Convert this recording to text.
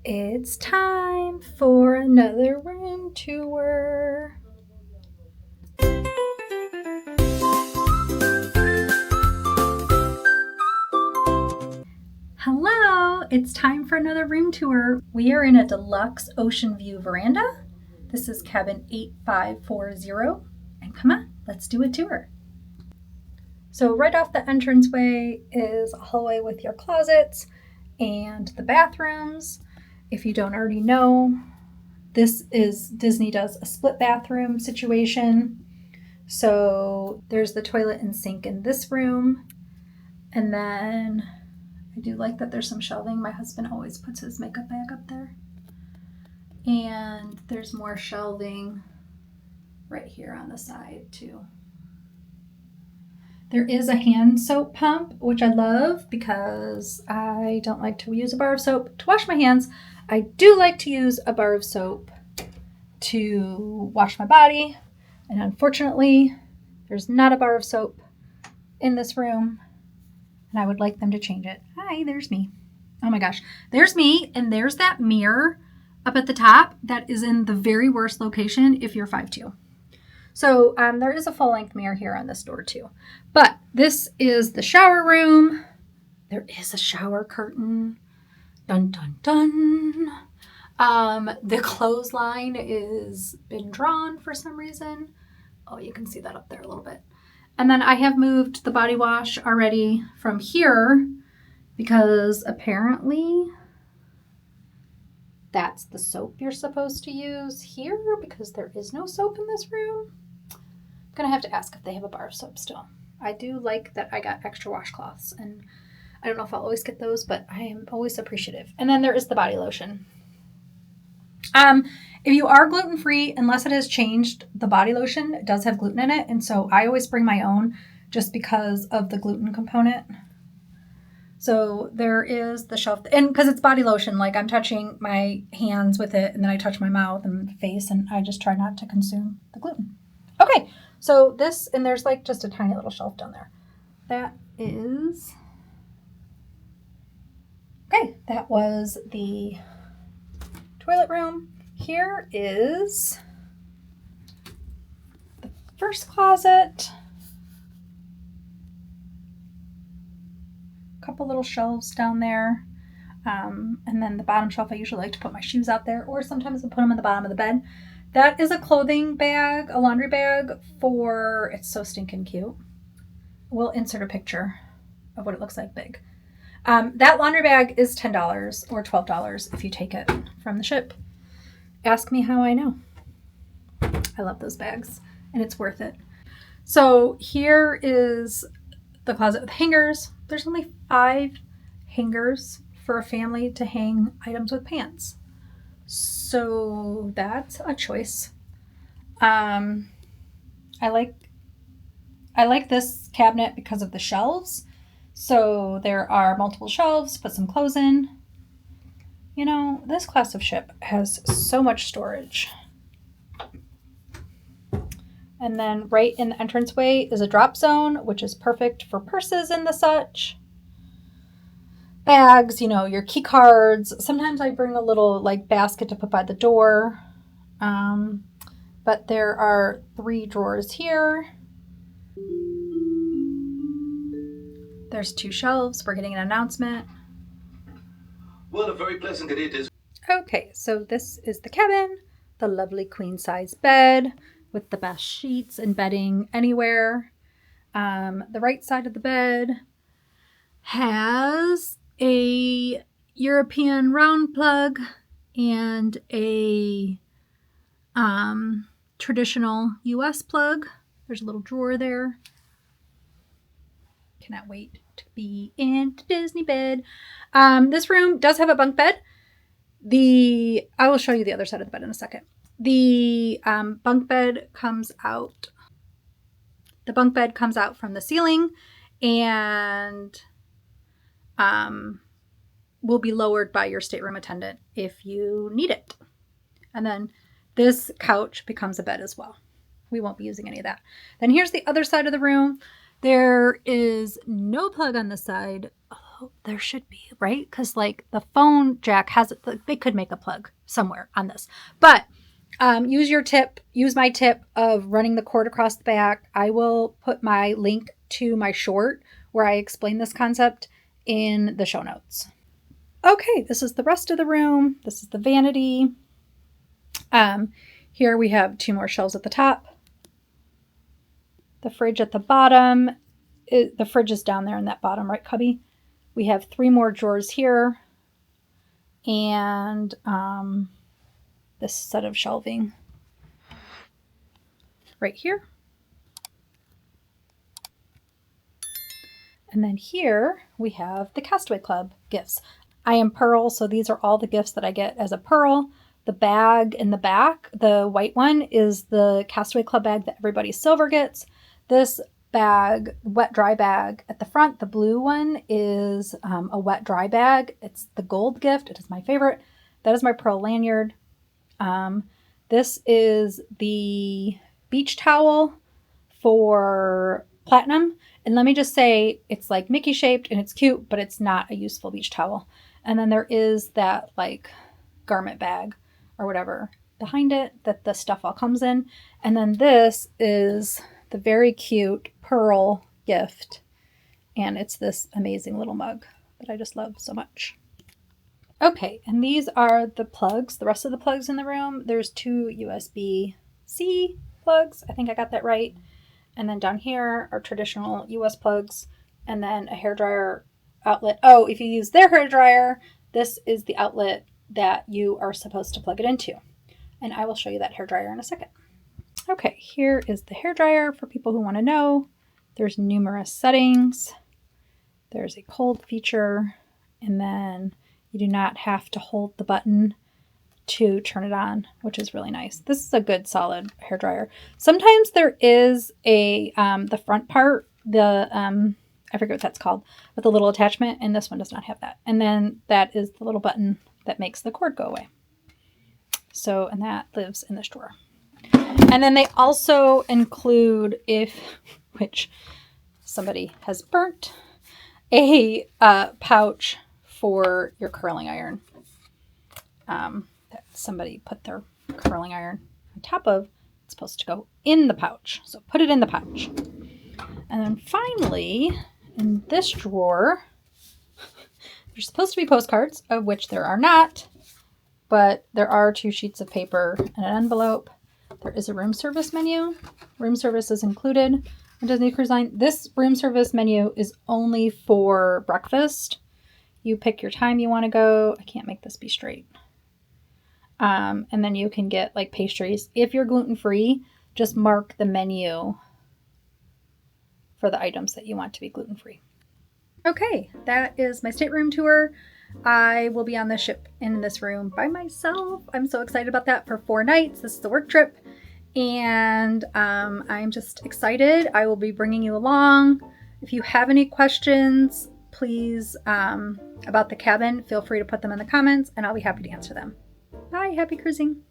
It's time for another room tour. Hello, it's time for another room tour. We are in a deluxe ocean view veranda. This is cabin 8540. And come on, let's do a tour. So right off the entranceway is a hallway with your closets and the bathrooms. If you don't already know, Disney does a split bathroom situation. So there's the toilet and sink in this room. And then I do like that there's some shelving. My husband always puts his makeup bag up there. And there's more shelving right here on the side too. There is a hand soap pump, which I love because I don't like to use a bar of soap to wash my hands. I do like to use a bar of soap to wash my body. And unfortunately, there's not a bar of soap in this room. And I would like them to change it. Hi, there's me. Oh my gosh. There's me, and there's that mirror up at the top that is in the very worst location if you're 5'2". So there is a full-length mirror here on this door too. But this is the shower room. There is a shower curtain. Dun, dun, dun. The clothesline is been drawn for some reason. Oh, you can see that up there a little bit. And then I have moved the body wash already from here because apparently that's the soap you're supposed to use here because there is no soap in this room. I'm going to have to ask if they have a bar of soap still. I do like that I got extra washcloths, and I don't know if I'll always get those, but I am always appreciative. And then there is the body lotion. If you are gluten-free, unless it has changed, the body lotion does have gluten in it, and so I always bring my own just because of the gluten component. So there is the shelf, and because it's body lotion, like I'm touching my hands with it, and then I touch my mouth and face, and I just try not to consume the gluten. Okay, so this, and there's like just a tiny little shelf down there. That is, okay, that was the toilet room. Here is the first closet. A couple little shelves down there. And then the bottom shelf, I usually like to put my shoes out there, or sometimes I put them in the bottom of the bed. That is a clothing bag, a laundry bag for, it's so stinking cute. We'll insert a picture of what it looks like big. That laundry bag is $10 or $12 if you take it from the ship. Ask me how I know. I love those bags, and it's worth it. So here is the closet with hangers. There's only 5 hangers for a family to hang items with pants. So that's a choice. I like this cabinet because of the shelves. So there are multiple shelves, put some clothes in. You know, this class of ship has so much storage. And then right in the entranceway is a drop zone, which is perfect for purses and the such. Bags, you know, your key cards. Sometimes I bring a little like basket to put by the door. But there are 3 drawers here. There's 2 shelves. We're getting an announcement. Well, a very pleasant day it is. Okay, so this is the cabin, the lovely queen size bed with the best sheets and bedding anywhere. The right side of the bed has a European round plug and a traditional US plug. There's a little drawer there. Cannot wait to be in Disney bed. This room does have a bunk bed. I will show you the other side of the bed in a second. The bunk bed comes out. The bunk bed comes out from the ceiling and will be lowered by your stateroom attendant if you need it. And then this couch becomes a bed as well. We won't be using any of that. Then here's the other side of the room. There is no plug on this side. Well, there should be, right? Because like the phone jack has, they could make a plug somewhere on this. But use my tip of running the cord across the back. I will put my link to my short where I explain this concept in the show notes. Okay, this is the rest of the room. This is the vanity. Here we have 2 more shelves at the top. The fridge at the bottom. The fridge is down there in that bottom right cubby. We have 3 more drawers here. And this set of shelving right here. And then here we have the Castaway Club gifts. I am Pearl, so these are all the gifts that I get as a Pearl. The bag in the back, the white one, is the Castaway Club bag that everybody silver gets. This bag, wet dry bag at the front, the blue one, is a wet dry bag. It's the gold gift. It is my favorite. That is my Pearl lanyard. This is the beach towel for platinum. And let me just say, it's like Mickey shaped and it's cute, but it's not a useful beach towel. And then there is that like garment bag or whatever behind it that the stuff all comes in. And then this is the very cute Pearl gift. And it's this amazing little mug that I just love so much. Okay, and these are the plugs, the rest of the plugs in the room. There's 2 USB-C plugs. I think I got that right. And then down here are traditional US plugs, and then a hairdryer outlet. Oh, if you use their hairdryer, this is the outlet that you are supposed to plug it into. And I will show you that hairdryer in a second. Okay, here is the hairdryer for people who want to know. There's numerous settings. There's a cold feature, and then you do not have to hold the button to turn it on, which is really nice. This is a good solid hairdryer. Sometimes there is a the front part, the I forget what that's called, with the little attachment, and this one does not have that. And then that is the little button that makes the cord go away. So, and that lives in this drawer. And then they also include, which somebody has burnt, a pouch for your curling iron. That somebody put their curling iron on top of. It's supposed to go in the pouch. So put it in the pouch. And then finally, in this drawer, there's supposed to be postcards, of which there are not, but there are 2 sheets of paper and an envelope. There is a room service menu. Room service is included on Disney Cruise Line. This room service menu is only for breakfast. You pick your time you want to go. I can't make this be straight. And then you can get like pastries. If you're gluten-free, just mark the menu for the items that you want to be gluten-free. Okay, that is my stateroom tour. I will be on the ship in this room by myself. I'm so excited about that for 4 nights. This is the work trip. And I'm just excited. I will be bringing you along. If you have any questions, please, about the cabin, feel free to put them in the comments and I'll be happy to answer them. Bye, happy cruising.